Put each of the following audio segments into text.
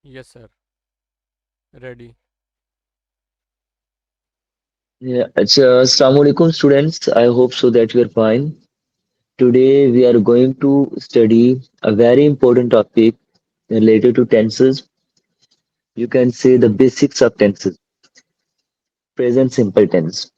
Yes, sir. Ready. Yeah, Assalamu alaikum students. I hope so that you are fine. Today we are going to study a very important topic related to tenses. You can say the basics of tenses, present simple tense.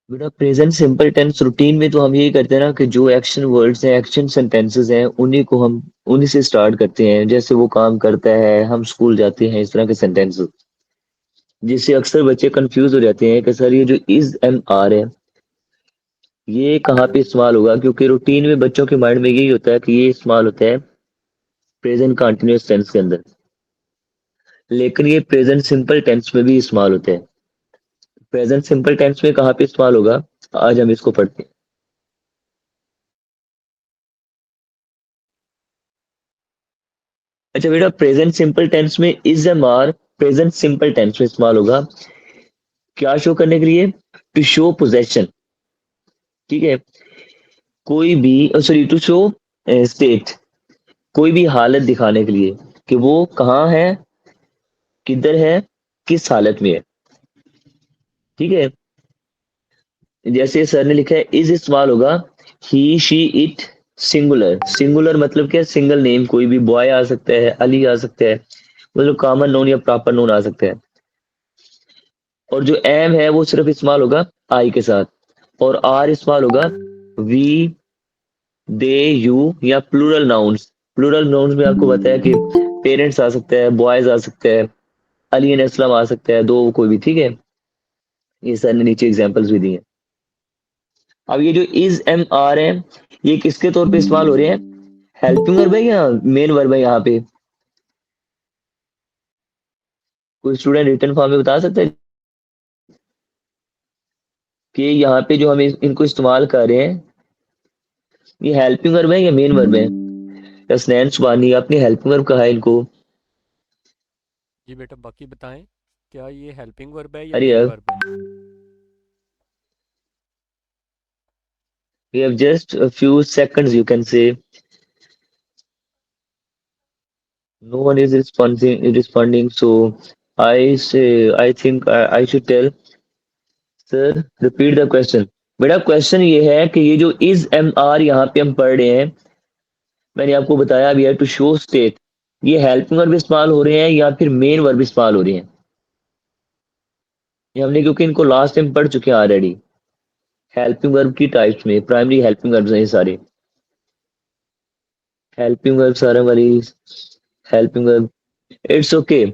बेटा present simple tense routine में तो हम यही करते हैं ना कि जो एक्शन वर्ड्स हैं एक्शन सेंटेंसेस हैं उन्हीं को हम उन्हीं से स्टार्ट करते हैं जैसे वो काम करता है हम स्कूल जाते हैं इस तरह के सेंटेंसेस जिससे अक्सर बच्चे कंफ्यूज हो जाते हैं कि सर ये जो इज एम आर है ये कहाँ पे इस्तेमाल होगा क्योंकि रूटीन में बच्चों के माइंड में यही होता है कि ये इस्तेमाल होता है प्रेजेंट कंटिन्यूअस टेंस के अंदर लेकिन ये प्रेजेंट सिंपल टेंस में भी इस्तेमाल होता है प्रेजेंट सिंपल टेंस में कहाँ पे इस्तेमाल होगा आज हम इसको पढ़ते हैं अच्छा बेटा प्रेजेंट सिंपल टेंस में is am are present simple tense में इस्तेमाल होगा क्या शो करने के लिए टू शो पोजेशन ठीक है कोई भी सॉरी टू शो स्टेट कोई भी हालत दिखाने के लिए कि वो कहाँ है किधर है किस हालत में है ठीक है जैसे सर ने लिखा है इज इस्तेमाल होगा ही शी इट सिंगुलर सिंगुलर मतलब क्या सिंगल नेम कोई भी बॉय आ सकता है अली आ सकता है मतलब कॉमन नोन या प्रॉपर नोन आ सकता है और जो एम है वो सिर्फ इस्तेमाल होगा आई के साथ और आर इस्तेमाल होगा वी दे यू या प्लूरल नाउन्स में आपको बताया कि पेरेंट्स आ सकता है बॉयज आ सकता है अली एंड असलम आ सकता है दो कोई भी ठीक है ये सर ने नीचे एग्जांपल्स भी दिए हैं अब ये जो इज एम आर है ये किसके तौर पे इस्तेमाल हो रहे हैं हेल्पिंग वर्ब है या मेन वर्ब है यहाँ पे कोई स्टूडेंट रिटर्न फॉर्म में बता सकता है कि यहाँ पे जो हम इनको इस्तेमाल कर रहे हैं ये हेल्पिंग वर्ब है या मेन वर्ब है स्नैन सुबानी आपने हेल्पिंग वर्ब कहा है इनको जी बेटा, बाकी बताएं। क्या ये हेल्पिंग वर्ब है या अरे मेन यार वर्ब है? we have just a few seconds you can say no one is responding so I think I should tell sir repeat the question बेटा क्वेश्चन ये है कि ये जो इज एम आर यहाँ पे हम पढ़ रहे हैं मैंने आपको बताया अभी है टू शो स्टेट ये हेल्पिंग वर्ब इस्तेमाल हो रहे हैं या फिर मेन वर्ब इस्तेमाल हो रहे हैं ये हमने क्योंकि इनको लास्ट टाइम पढ़ चुके हैं ऑलरेडी हेल्पिंग वर्ब की टाइप्स में प्राइमरी हेल्पिंग वर्ब हैं ये सारे हेल्पिंग वर्ब सारा वाली हेल्पिंग वर्ब इट्स ओके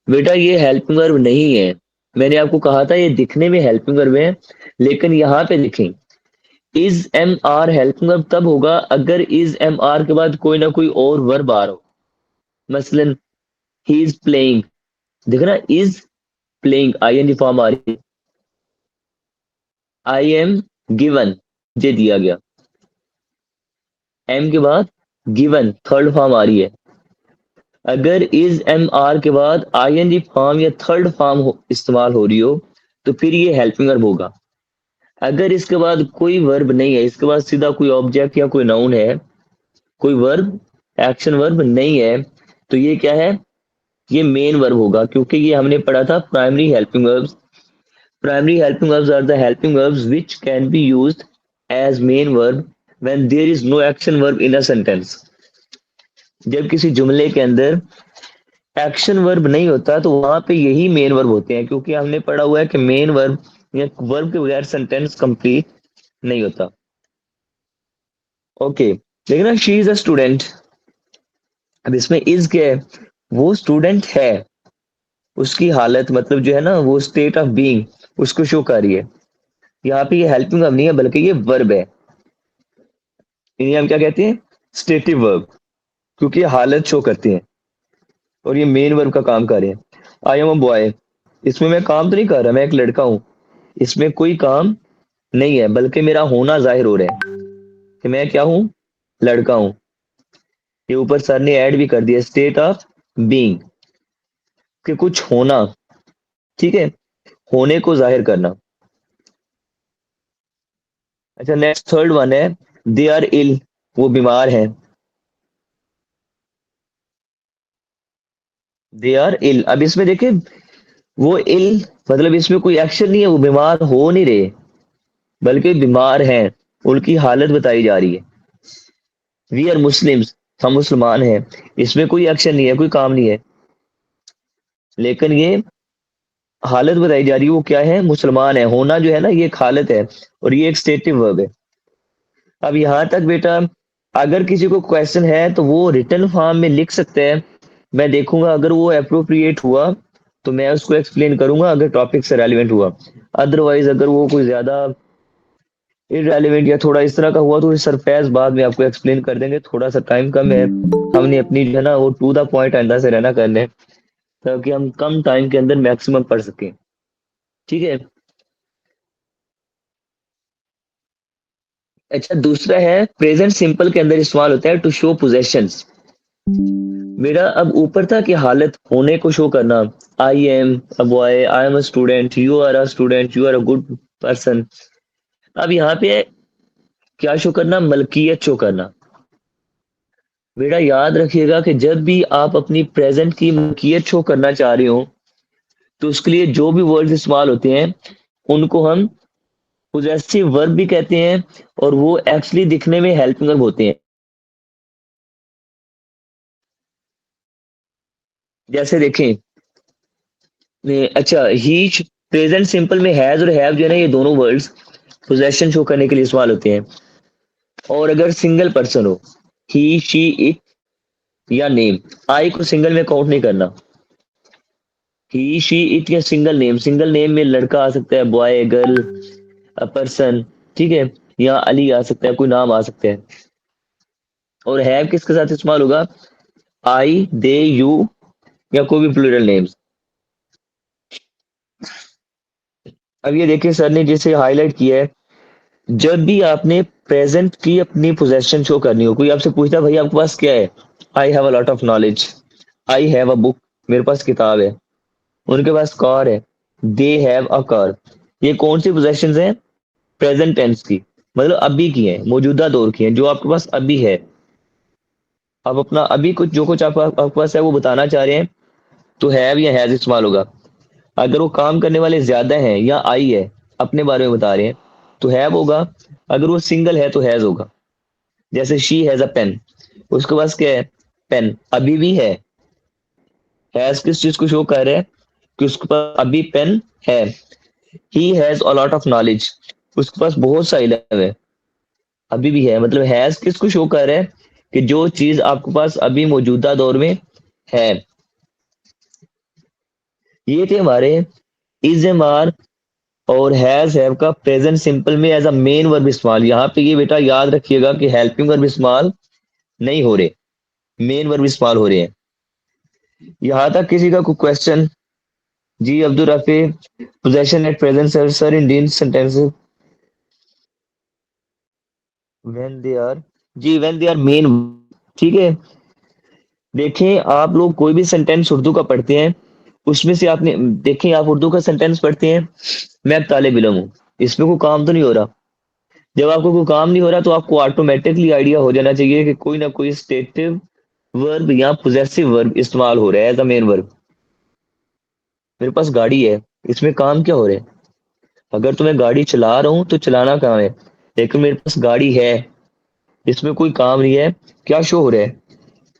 बेटा ये हेल्पिंग वर्ब नहीं है मैंने आपको कहा था ये दिखने में हेल्पिंग वर्ब है लेकिन यहाँ पे देखें is am are helping verb तब होगा अगर इज एम आर के बाद कोई ना कोई और वर्ब आ रहा हो मसलन ही इज प्लेइंग देखो ना is playing I N G form आ रही है आई एम गिवन मुझे दिया गया एम के बाद गिवन थर्ड फॉर्म आ रही है अगर इज एम आर के बाद आई एन जी फॉर्म या थर्ड फॉर्म इस्तेमाल हो रही हो तो फिर ये हेल्पिंग वर्ब होगा अगर इसके बाद कोई वर्ब नहीं है इसके बाद सीधा कोई ऑब्जेक्ट या कोई नाउन है कोई वर्ब एक्शन वर्ब नहीं है तो ये क्या है ये मेन वर्ब होगा क्योंकि ये हमने पढ़ा था primary helping verbs primary helping verbs are the helping verbs which can be used as main verb when there is no action verb in a sentence जब किसी जुमले के अंदर एक्शन वर्ब नहीं होता तो वहां पे यही मेन वर्ब होते हैं क्योंकि हमने पढ़ा हुआ है कि मेन वर्ब या वर्ब के बगैर सेंटेंस कंप्लीट नहीं होता ओके लेकिन ना शी इज अ स्टूडेंट अब इसमें इज क्या है वो स्टूडेंट है उसकी हालत मतलब जो है ना वो स्टेट ऑफ बीइंग उसको शो कर रही है यहाँ पे ये हेल्पिंग वर्ब नहीं है बल्कि ये वर्ब है इन्हें हम क्या कहते हैं स्टेटिव वर्ब क्योंकि ये हालत शो करती है और ये मेन वर्ब का काम कर रहे हैं आई एम अ बॉय इसमें मैं काम तो नहीं कर रहा मैं एक लड़का हूँ इसमें कोई काम नहीं है बल्कि मेरा होना जाहिर हो रहा है कि मैं क्या हूँ लड़का हूँ ये ऊपर सर ने ऐड भी कर दिया स्टेट ऑफ बीइंग कि कुछ होना ठीक है होने को जाहिर करना अच्छा नेक्स्ट थर्ड वन है दे आर इल वो बीमार है दे आर इल। अब इसमें देखिए, वो इल मतलब इसमें कोई एक्शन नहीं है, वो बीमार हो नहीं रहे, बल्कि बीमार हैं, उनकी हालत बताई जा रही है। वी आर मुस्लिम्स, हम मुसलमान हैं, इसमें कोई एक्शन नहीं है, कोई काम नहीं है, लेकिन ये हालत बताई जा रही है, वो क्या है, मुसलमान है। होना जो है ना, ये एक हालत है, और ये एक स्टेटिव वर्ब है। अब यहाँ तक बेटा, अगर किसी को क्वेश्चन है तो वो रिटर्न फॉर्म में लिख सकते हैं, मैं देखूंगा, अगर वो अप्रोप्रिएट हुआ तो मैं उसको एक्सप्लेन करूंगा, अगर टॉपिक से रेलिवेंट हुआ। अदरवाइज अगर वो कोई ज्यादा इररेलेवेंट या थोड़ा इस तरह का हुआ, तो ये सरफेस बाद में आपको एक्सप्लेन कर देंगे, थोड़ा सा टाइम कम है, हमने अपनी जो है ना वो टू द पॉइंट अंदर से रहना करने हैं, ताकि हम कम टाइम के अंदर मैक्सिमम पढ़ सकें। ठीक है। अच्छा, दूसरा है प्रेजेंट सिंपल के अंदर इस्तेमाल होता है टू शो पोजेशंस। मेरा अब ऊपर था कि हालत होने को शो करना, I am a boy, I am a student, you are a student, you are a good person. अब यहाँ पे है, क्या शो करना, मलकियत शो करना। बेटा याद रखिएगा कि जब भी आप अपनी प्रेजेंट की मलकियत शो करना चाह रहे हो, तो उसके लिए जो भी वर्ड्स इस्तेमाल होते हैं, उनको हम पोजेसिव वर्ब भी कहते हैं, और वो एक्चुअली दिखने में हेल्पिंग वर्ब होते हैं। जैसे देखें, अच्छा, ही प्रेजेंट सिंपल में हैज और हैव जो है ना, ये दोनों वर्ड्स पोजेशन शो करने के लिए इस्तेमाल होते हैं। और अगर सिंगल पर्सन हो, ही शी इट या नेम, आई को सिंगल में काउंट नहीं करना। ही शी इट या सिंगल नेम, सिंगल नेम में लड़का आ सकता है, बॉय, गर्ल, अ पर्सन, ठीक है, या अली आ सकता है, कोई नाम आ सकता है। और हैव किसके साथ इस्तेमाल होगा, आई, दे, यू, या कोई भी प्लूरल नेम्स। अब ये देखिए, सर ने जिसे हाईलाइट किया है, जब भी आपने प्रेजेंट की अपनी पोजेशन शो करनी हो, कोई आपसे पूछता है भाई आपके पास क्या है, I have a lot of knowledge, I have a book, मेरे पास किताब है, उनके पास कार है, दे हैव अ कार, ये कौन सी पोजेशन है, प्रेजेंट टेंस की, मतलब अभी की है, मौजूदा दौर की है, जो आपके पास अभी है। आप अपना अभी कुछ जो कुछ आपके पास है वो बताना चाह रहे हैं, तो हैव या हैज इस्तेमाल होगा। अगर वो काम करने वाले ज्यादा हैं या आई है, अपने बारे में बता रहे हैं, तो हैव होगा। अगर वो सिंगल है तो हैज होगा। जैसे शी हैज अ पेन, उसके पास क्या है, पेन, अभी भी है। हैज किस चीज को शो कर रहा है, कि उसके पास अभी पेन है। He has a lot of knowledge, उसके पास बहुत सा इल्म है, अभी भी है। मतलब हैज किसको शो कर रहा है, कि जो चीज आपके पास अभी मौजूदा दौर में है। ये थे हमारे इज एम आर और हैज हैव का प्रेजेंट सिंपल में एज अ मेन वर्ब इस्तेमाल। यहाँ पे ये बेटा याद रखिएगा कि हेल्पिंग वर्ब इस्तेमाल नहीं हो रहे, मेन वर्ब इस्तेमाल हो रहे हैं। यहाँ तक किसी का कोई क्वेश्चन? जी Abdul Rafi, possession at present sir, sir in these sentences when they are, जी व्हेन दे आर मेन, ठीक है। देखें, आप लोग कोई भी सेंटेंस उर्दू का पढ़ते हैं, उसमें से आपने देखें, आप उर्दू का सेंटेंस पढ़ते हैं, मैं अब तालिब इल्म हूँ, इसमें कोई काम तो नहीं हो रहा। जब आपको कोई काम नहीं हो रहा, तो आपको ऑटोमेटिकली आइडिया हो जाना चाहिए कि कोई ना कोई स्टेटिव वर्ब या पोजेसिव वर्ब इस्तेमाल हो रहा है एज अ मेन वर्ब। मेरे पास गाड़ी है, इसमें काम क्या हो रहा है, अगर तो मैं गाड़ी चला रहा हूँ तो चलाना काम है, लेकिन मेरे पास गाड़ी है, इसमें कोई काम नहीं है। क्या शो हो रहा है,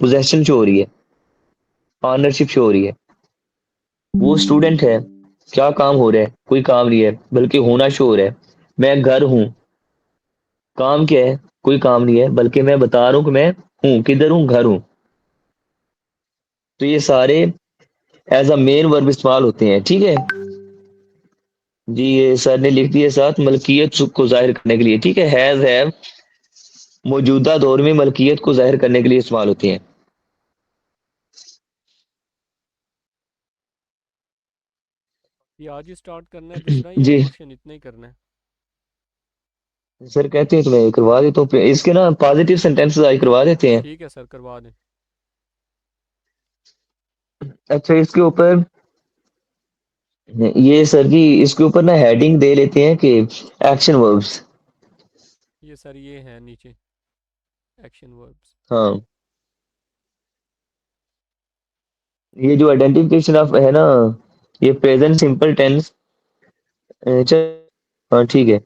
पोजेशन शो हो रही है, ऑनरशिप शो हो रही है। वो स्टूडेंट है, क्या काम हो रहा है, कोई काम नहीं है, बल्कि होना शो हो रहा है। मैं घर हूँ, काम क्या है, कोई काम नहीं है, बल्कि मैं बता रहा हूँ कि मैं हूँ, किधर हूँ, घर हूँ। तो ये सारे एज अ मेन वर्ब इस्तेमाल होते हैं, ठीक है। जी ये सर ने लिख दिया साथ, मलकियत को जाहिर करने के लिए, ठीक है। हैज हैव मौजूदा दौर में मलकियत को जाहिर करने के लिए इस्तेमाल होती हैं। ये आज ही स्टार्ट करना है दूसरा, या जी पोर्शन इतना ही करना है? सर कहते हैं तो मैं करवा देता हूँ, इसके ना पॉजिटिव सेंटेंसेस आज करवा देते हैं। ठीक है सर, करवा दें। अच्छा, इसके ऊपर ये सर जी, इसके ऊपर ना हेडिंग दे लेते हैं कि एक्शन वर्ब्स। ये सर ये है नीचे, एक्शन वर्ब्स। हाँ, ये जो आइडेंटिफिकेशन ऑफ है ना, ये प्रेजेंट सिंपल टेंस। हाँ ठीक है।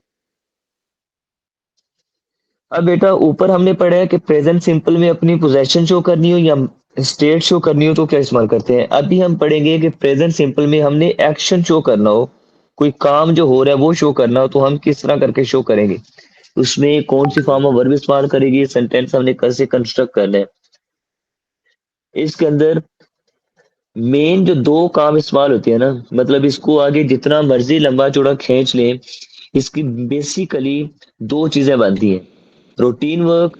अब बेटा ऊपर हमने पढ़ा है कि प्रेजेंट सिंपल में अपनी पोजीशन शो करनी हो या स्टेट शो करनी हो तो क्या इस्तेमाल करते हैं। अभी हम पढ़ेंगे कि प्रेजेंट सिंपल में हमने एक्शन शो करना हो, कोई काम जो हो रहा है वो शो करना हो तो हम किस तरह करके शो करेंगे, उसमें कौन सी फॉर्म ऑफ वर्ब इस्तेमाल करेगी, सेंटेंस हमने कैसे कंस्ट्रक्ट करना है। इसके अंदर मेन जो दो काम इस्तेमाल होते हैं ना, मतलब इसको आगे जितना मर्जी लंबा चौड़ा खींच लें, इसकी बेसिकली दो चीजें बनती हैं। रूटीन वर्क,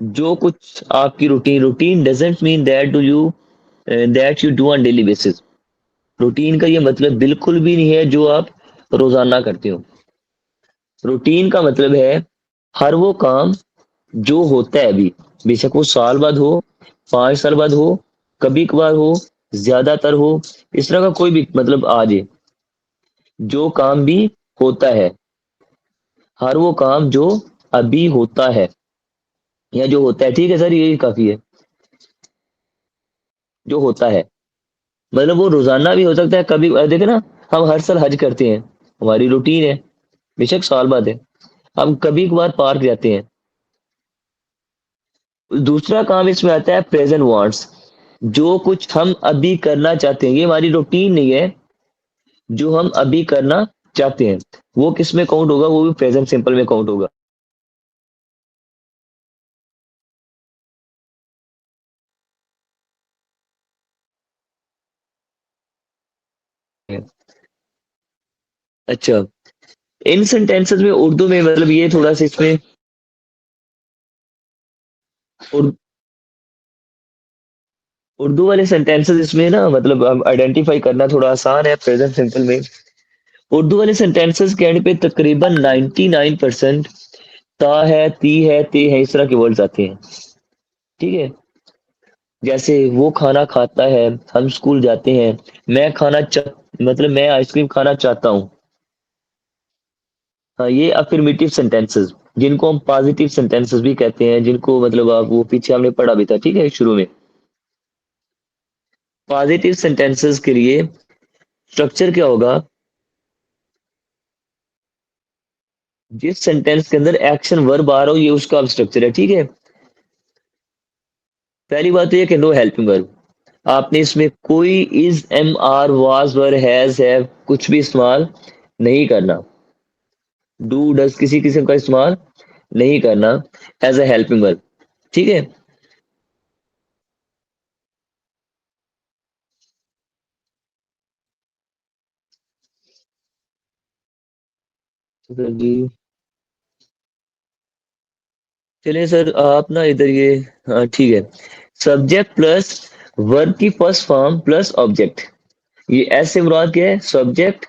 जो कुछ आपकी routine, routine doesn't mean that you do on daily basis. Routine का ये मतलब बिल्कुल भी नहीं है जो आप रोजाना करते हो। रूटीन का मतलब है हर वो काम जो होता है अभी, बेशक वो साल बाद हो, 5 साल बाद हो, कभी कभार हो, ज्यादातर हो, इस तरह का कोई भी मतलब आ जाए, जो काम भी होता है, हर वो काम जो अभी होता है या जो होता है, ठीक है सर यही काफी है। जो होता है मतलब वो रोजाना भी हो सकता है, कभी देखे ना, हम हर साल हज करते हैं, हमारी रूटीन है, बेशक साल बाद है, हम कभी कभार पार्क जाते हैं। दूसरा काम इसमें आता है प्रेजेंट वांट्स, जो कुछ हम अभी करना चाहते हैं, ये हमारी रूटीन नहीं है, जो हम अभी करना चाहते हैं वो किस में काउंट होगा, वो भी प्रेजेंट सिंपल में काउंट होगा। अच्छा, इन सेंटेंसेस में उर्दू में मतलब ये थोड़ा सा इसमें उर, उर्दू वाले सेंटेंसेस इसमें ना मतलब आइडेंटिफाई करना थोड़ा आसान है प्रेजेंट सिंपल में। उर्दू वाले सेंटेंसेस के एंड पे तकरीबन 99% ता है, ती है, ते है, इस तरह के वर्ड्स आते हैं। ठीक है, जैसे वो खाना खाता है, हम स्कूल जाते हैं, मैं मतलब मैं आइसक्रीम खाना चाहता हूँ। हाँ, ये अफर्मेटिव सेंटेंसेस, जिनको हम पॉजिटिव सेंटेंसेस भी कहते हैं, जिनको मतलब आप वो पीछे हमने पढ़ा भी था, ठीक है शुरू में। पॉजिटिव सेंटेंसेस के लिए स्ट्रक्चर क्या होगा, जिस सेंटेंस के अंदर एक्शन वर्ब आ रहा हो ये उसका अब स्ट्रक्चर है। ठीक है, पहली बात तो ये कि नो हेल्पिंग वर्ब, आपने इसमें कोई is, am, are, was, were, has, have कुछ भी इस्तेमाल नहीं करना। डू, डज किसी किस्म का इस्तेमाल नहीं करना एज अ हेल्पिंग वर्ब। ठीक है, तो सर जी, चलिए सर आप ना इधर ये, हाँ ठीक है, सब्जेक्ट प्लस वर्ब की फर्स्ट फॉर्म प्लस ऑब्जेक्ट, ये ऐसे मुराद क्या है, सब्जेक्ट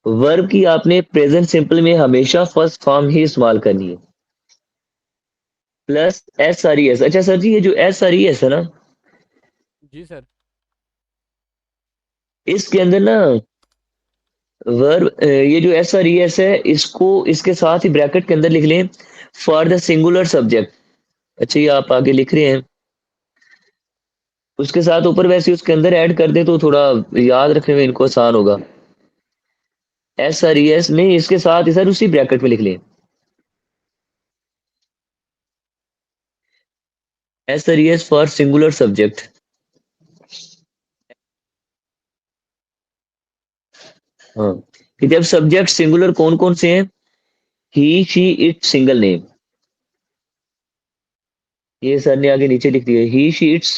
वर्ब की आपने प्रेजेंट सिंपल में हमेशा फर्स्ट फॉर्म ही इस्तेमाल करनी है, plus S R E S. अच्छा सर जी, ये जो एस आर ई एस है ना, जी सर। इसके अंदर ना वर्ब, ये जो एस आर ई एस है, इसको इसके साथ ही ब्रैकेट के अंदर लिख लें, फॉर द सिंगुलर सब्जेक्ट। अच्छा ये आप आगे लिख रहे हैं, उसके साथ ऊपर वैसे उसके अंदर ऐड कर दें तो थोड़ा याद रखने में इनको आसान होगा। एस आर ई एस नहीं, इसके साथ ही सर उसी ब्रैकेट में लिख लें, S R E S for singular subject. हाँ, कि जब सब्जेक्ट सिंगुलर कौन कौन से हैं, ही, शी, इट, सिंगल नेम, ये सर ने आगे नीचे लिख दिया, ही, शी, इट्स,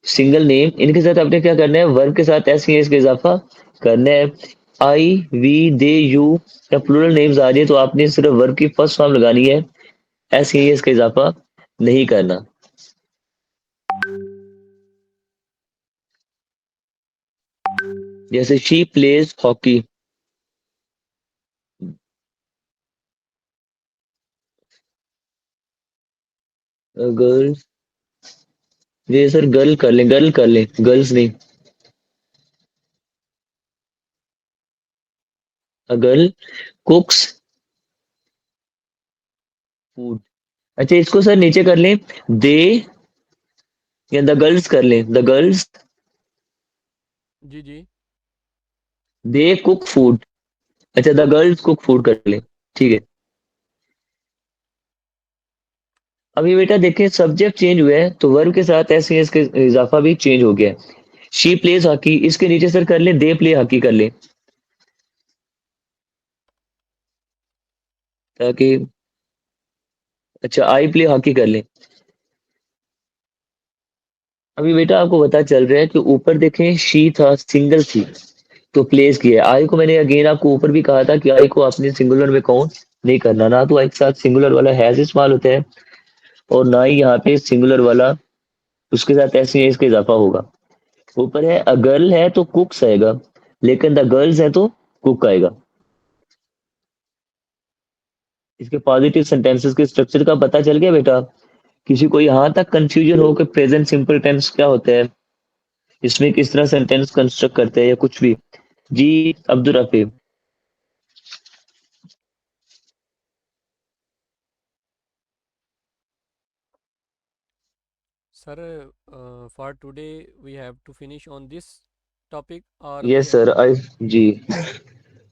सिंगल नेम, इनके साथ आपने क्या करना है, वर्ब के साथ एस का इजाफा करना है। आई, वी, दे, यू या प्लूरल नेम्स आ जाए तो आपने सिर्फ वर्ब की फर्स्ट फॉर्म लगानी है, एस का इजाफा नहीं करना। जैसे शी प्लेज हॉकी, गर्ल, ये सर गर्ल कर लें, गर्ल कर लें, गर्ल्स नहीं, गर्ल कुक्स फूड। अच्छा इसको सर नीचे कर लें, दे या द गर्ल्स कर लें, द गर्ल्स जी जी। They cook food. अच्छा, द गर्ल्स कुक फूड कर लें। ठीक है। अभी बेटा देखिए सब्जेक्ट चेंज हुआ है तो वर्ब के साथ ऐसे इसके इजाफा भी चेंज हो गया है। शी प्लेज हॉकी, इसके नीचे सर कर लें दे प्ले हॉकी कर लें, ताकि अच्छा आई प्ले हॉकी कर लें। अभी बेटा आपको पता चल रहा है कि ऊपर देखें शी था सिंगल थी तो प्लेस किया है। आई को मैंने अगेन आपको ऊपर भी कहा था कि आई को अपने सिंगुलर में काउंट नहीं करना, ना तो आई के साथ सिंगुलर वाला हैज इस्तेमाल होता है और ना ही यहाँ पे सिंगुलर वाला उसके साथ ऐसे ही इसका इजाफा होगा। ऊपर है अ गर्ल है तो कुक्स आएगा, लेकिन द गर्ल्स है तो कुक आएगा। इसके पॉजिटिव सेंटेंसेस के स्ट्रक्चर का पता चल गया बेटा? किसी को यहाँ तक कंफ्यूजन हो कि प्रेजेंट सिंपल टेंस क्या होता है, इसमें किस तरह सेंटेंस कंस्ट्रक्ट करते हैं या कुछ भी? जी Abdul Rafiq. Sir, for today we have to finish on this topic और we yes have. Sir I जी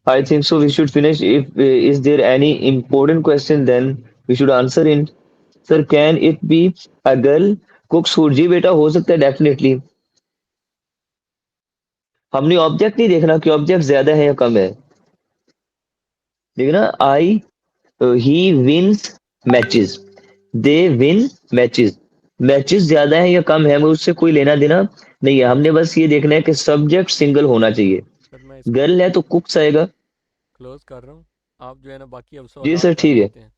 I think so. We should finish. If is there any important question, then we should answer in. Sir, can it be a girl cooks food? जी बेटा हो सकता है definitely. हमने object नहीं देखना कि object ज्यादा है या कम है। देखना I he wins matches, they win matches. Matches ज्यादा है या कम है हमें उससे कोई लेना देना नहीं है, हमने बस ये देखना है कि सब्जेक्ट सिंगल होना चाहिए। सर मैं इसको गर्ल है तो कुक्स आएगा। क्लोज कर रहा हूँ। आप जो है ना बाकी अब जी सवालात सर कर ठीक है। सकते हैं।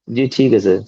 जी ठीक है सर।